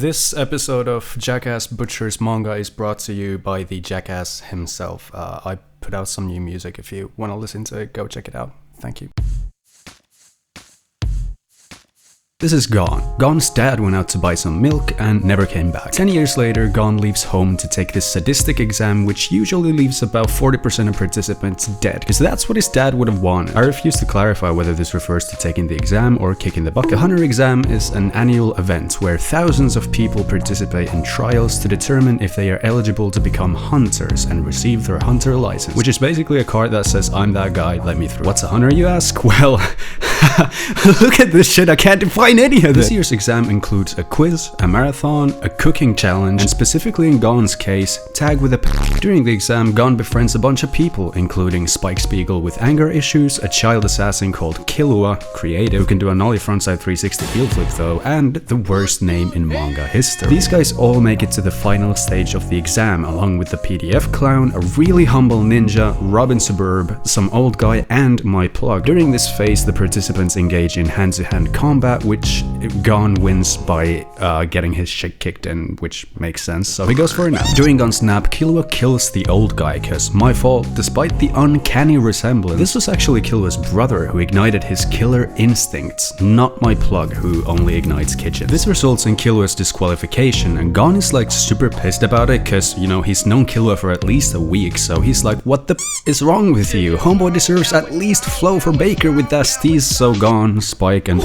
This episode of Jackass Butcher's Manga is brought to you by the Jackass himself. I put out some new music. If you want to listen to it, go check it out. Thank you. This is Gon. Gon's dad went out to buy some milk and never came back. 10 years later, Gon leaves home to take this sadistic exam which usually leaves about 40% of participants dead, because that's what his dad would have wanted. I refuse to clarify whether this refers to taking the exam or kicking the bucket. The Hunter exam is an annual event where thousands of people participate in trials to determine if they are eligible to become hunters and receive their hunter license, which is basically a card that says, I'm that guy, let me through. What's a hunter, you ask? Well, look at this shit, I can't define any of this. This year's exam includes a quiz, a marathon, a cooking challenge, and specifically in Gon's case, tag with a pet. During the exam, Gon befriends a bunch of people, including Spike Spiegel with anger issues, a child assassin called Killua, creative, who can do a nollie frontside 360 heel flip though, and the worst name in manga history. These guys all make it to the final stage of the exam, along with the PDF clown, a really humble ninja, Robin Suburb, some old guy, and my plug. During this phase, the participants engage in hand-to-hand combat, which Gon wins by getting his shit kicked in, which makes sense, so he goes for a nap. During Gon's nap, Killua kills the old guy, cause my fault, despite the uncanny resemblance, this was actually Killua's brother who ignited his killer instincts, not my plug who only ignites kitchen. This results in Killua's disqualification, and Gon is like super pissed about it, cause you know, he's known Killua for at least a week, so he's like, what the is wrong with you? Homeboy deserves at least flow for Baker with that steez. So Gon, Spike, and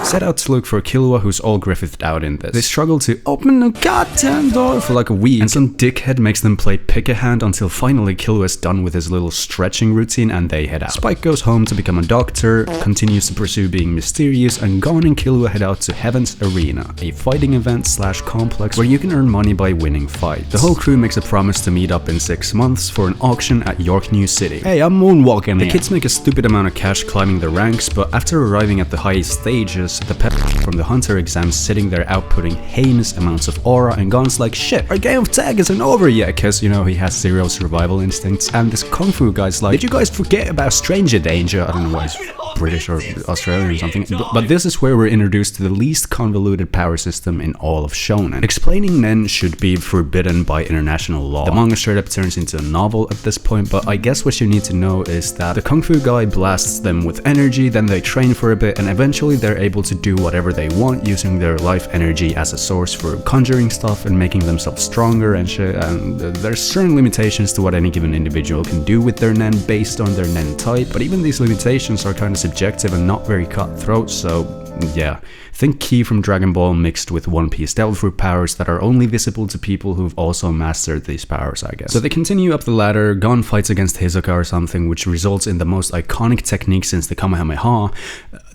set out to look for Killua, who's all Griffithed out in this. They struggle to open the goddamn door for like a week, and some dickhead makes them play pick-a-hand until finally Killua's done with his little stretching routine and they head out. Spike goes home to become a doctor, continues to pursue being mysterious, and Gon and Killua head out to Heaven's Arena, a fighting event slash complex where you can earn money by winning fights. The whole crew makes a promise to meet up in 6 months for an auction at York New City. Hey, I'm moonwalking. The kids make a stupid amount of cash climbing the ranks, but after arriving at the highest stages, the pep from the Hunter exam sitting there outputting heinous amounts of aura, and Gon's like, shit, our game of tag isn't over yet, cause you know, he has zero survival instincts, and this Kung Fu guy's like, did you guys forget about stranger danger? I don't know why he's British or Australian or something, but this is where we're introduced to the least convoluted power system in all of shonen. Explaining Nen should be forbidden by international law. The manga straight up turns into a novel at this point, but I guess what you need to know is that the Kung Fu guy blasts them with energy, then they train for a bit, and eventually they're able to do whatever they want using their life energy as a source for conjuring stuff and making themselves stronger and shit, and there's certain limitations to what any given individual can do with their Nen based on their Nen type, but even these limitations are kind of subjective and not very cutthroat, so yeah. Think Ki from Dragon Ball mixed with One Piece Devil Fruit powers that are only visible to people who've also mastered these powers, I guess. So they continue up the ladder, Gon fights against Hisoka or something, which results in the most iconic technique since the Kamehameha,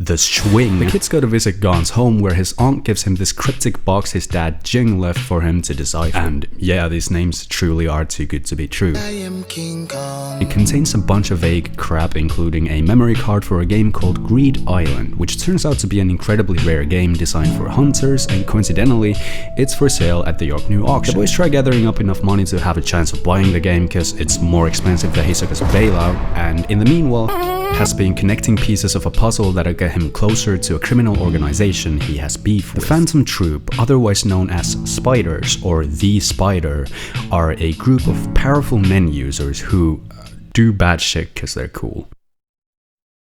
the swing. The kids go to visit Gon's home where his aunt gives him this cryptic box his dad Jing left for him to decipher. And yeah, these names truly are too good to be true. I am King Kong. It contains a bunch of vague crap, including a memory card for a game called Greed Island, which turns out to be an incredibly rare game designed for hunters, and coincidentally, it's for sale at the York New auction. The boys try gathering up enough money to have a chance of buying the game because it's more expensive than Hisoka's bailout, and in the meanwhile, has been connecting pieces of a puzzle that'll get him closer to a criminal organization he has beef with. The Phantom Troop, otherwise known as Spiders or the Spider, are a group of powerful Nen users who do bad shit because they're cool.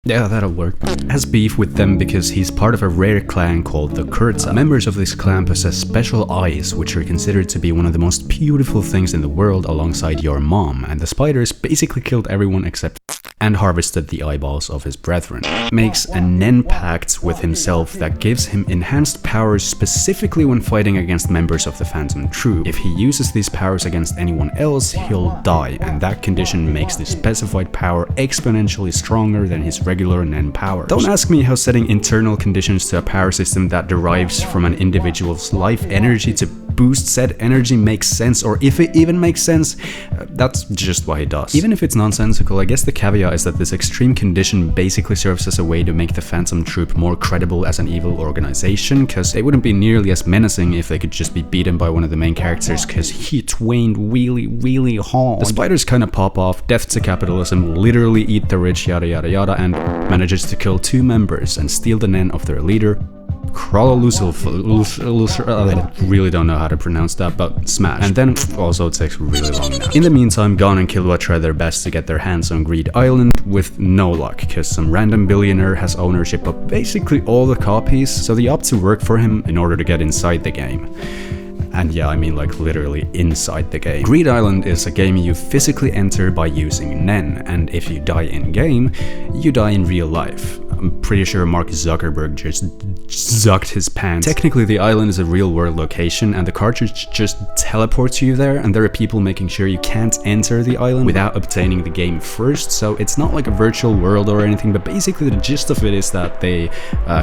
Yeah, that'll work. Has beef with them because he's part of a rare clan called the Kurtza. Members of this clan possess special eyes, which are considered to be one of the most beautiful things in the world alongside your mom, and the Spiders basically killed everyone except and harvested the eyeballs of his brethren. Makes a Nen pact with himself that gives him enhanced powers specifically when fighting against members of the Phantom Troop. If he uses these powers against anyone else, he'll die, and that condition makes the specified power exponentially stronger than his regular Nen powers. Don't ask me how setting internal conditions to a power system that derives from an individual's life energy to boost said energy makes sense, or if it even makes sense. That's just what he does. Even if it's nonsensical, I guess the caveat is that this extreme condition basically serves as a way to make the Phantom Troop more credible as an evil organization, because they wouldn't be nearly as menacing if they could just be beaten by one of the main characters, because he twained really hard. The Spiders kind of pop off, death to capitalism, literally eat the rich, yada yada yada, and manages to kill 2 members and steal the Nen of their leader, I really don't know how to pronounce that, but smash. And then also takes really long now. In the meantime, Gon and Killua try their best to get their hands on Greed Island with no luck, because some random billionaire has ownership of basically all the copies, so they opt to work for him in order to get inside the game. And yeah, I mean like literally inside the game. Greed Island is a game you physically enter by using Nen, and if you die in game, you die in real life. I'm pretty sure Mark Zuckerberg just zucked his pants. Technically, the island is a real-world location, and the cartridge just teleports you there, and there are people making sure you can't enter the island without obtaining the game first, so it's not like a virtual world or anything, but basically the gist of it is that they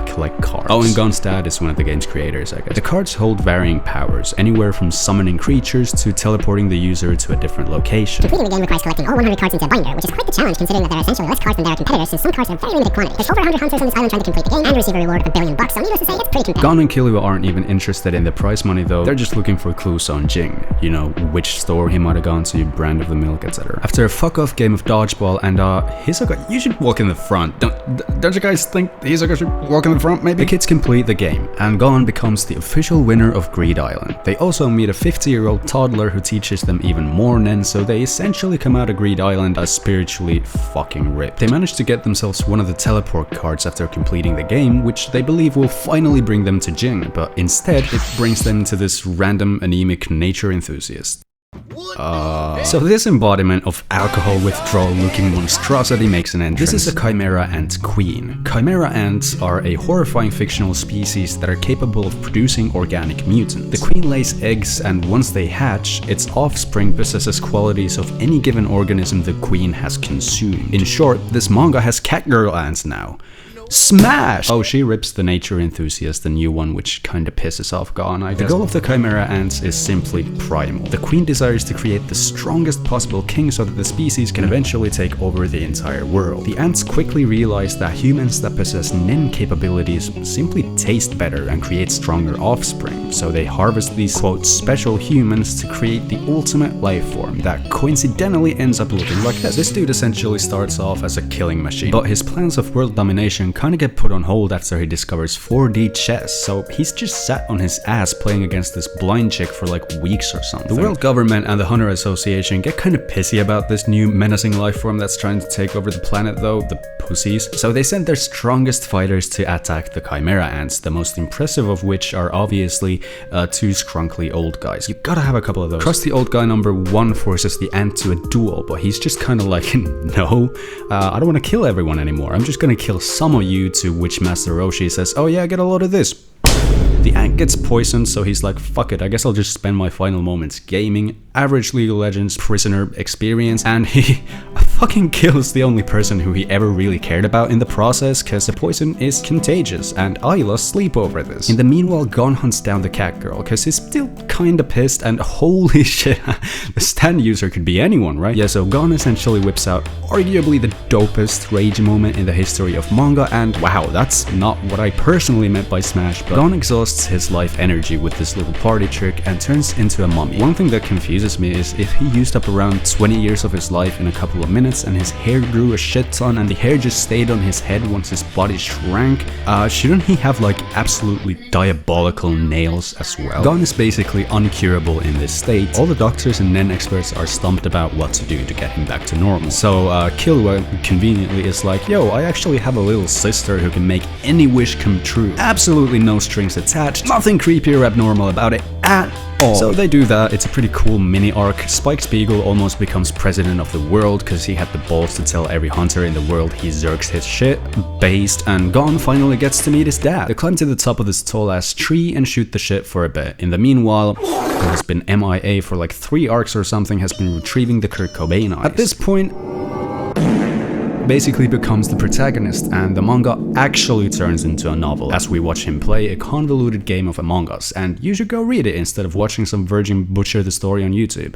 collect cards. Oh, and Gon's dad is one of the game's creators, I guess. The cards hold varying powers, anywhere from summoning creatures to teleporting the user to a different location. Completing the game requires collecting all 100 cards into a binder, which is quite the challenge considering that there are essentially less cards than there are competitors, since some cards are very limited quantity. There's over 100 hunters on this island trying to complete the game and receive a reward of $1 billion, so needless to say, it's pretty competitive. Gon and Killua aren't even interested in the prize money though, they're just looking for clues on Jing, you know, which store he might have gone to, brand of the milk, etc. After a fuck-off game of dodgeball and Hisoka, you should walk in the front. Don't you guys think Hisoka should walk in the front maybe? The kids complete the game, and Gon becomes the official winner of Greed Island. They also meet a 50-year-old toddler who teaches them even more Nen, so they essentially come out of Greed Island as spiritually fucking ripped. They manage to get themselves one of the teleport cards after completing the game, which they believe will finally bring them to Jing, but instead it brings them to this random anemic nature enthusiast. So this embodiment of alcohol withdrawal looking monstrosity makes an entrance. This is a Chimera Ant queen. Chimera Ants are a horrifying fictional species that are capable of producing organic mutants. The queen lays eggs, and once they hatch, its offspring possesses qualities of any given organism the queen has consumed. In short, this manga has catgirl ants now. Smash! Oh, she rips the nature enthusiast a new one, which kinda pisses off Gon, I guess. The goal of the Chimera Ants is simply primal. The queen desires to create the strongest possible king so that the species can eventually take over the entire world. The ants quickly realize that humans that possess Nen capabilities simply taste better and create stronger offspring, so they harvest these quote special humans to create the ultimate life form that coincidentally ends up looking like this. This dude essentially starts off as a killing machine, but his plans of world domination kind of get put on hold after he discovers 4D chess, so he's just sat on his ass playing against this blind chick for like weeks or something. The world government and the Hunter Association get kind of pissy about this new menacing life form that's trying to take over the planet though, the pussies. So they send their strongest fighters to attack the Chimera Ants, the most impressive of which are obviously two scrunkly old guys. You gotta have a couple of those. Trusty old guy number 1 forces the ant to a duel, but he's just kind of like, no, I don't want to kill everyone anymore. I'm just gonna kill some of you, to which Master Roshi says, oh yeah, get a load of this. The ant gets poisoned, so he's like, fuck it, I guess I'll just spend my final moments gaming. Average League of Legends prisoner experience, and he fucking kills the only person who he ever really cared about in the process, cause the poison is contagious, and I lost sleep over this. In the meanwhile, Gon hunts down the cat girl, cause he's still kinda pissed, and holy shit, the stand user could be anyone, right? Yeah, so Gon essentially whips out arguably the dopest rage moment in the history of manga, and wow, that's not what I personally meant by smash, but Gon exhausts his life energy with this little party trick and turns into a mummy. One thing that confuses me is if he used up around 20 years of his life in a couple of minutes and his hair grew a shit ton and the hair just stayed on his head once his body shrank, shouldn't he have like absolutely diabolical nails as well? Gon is basically uncurable in this state. All the doctors and Nen experts are stumped about what to do to get him back to normal. So Killua conveniently is like, yo, I actually have a little sister who can make any wish come true. Absolutely no strings attached, nothing creepy or abnormal about it at all. So they do that. It's a pretty cool mini arc. Spike Spiegel almost becomes president of the world because he had the balls to tell every hunter in the world he zerks his shit. Based, and Gon finally gets to meet his dad. They climb to the top of this tall ass tree and shoot the shit for a bit. In the meanwhile, who has been MIA for like 3 arcs or something, has been retrieving the Kurt Cobain eyes. At this point, basically becomes the protagonist, and the manga actually turns into a novel as we watch him play a convoluted game of Among Us, and you should go read it instead of watching some virgin butcher the story on YouTube.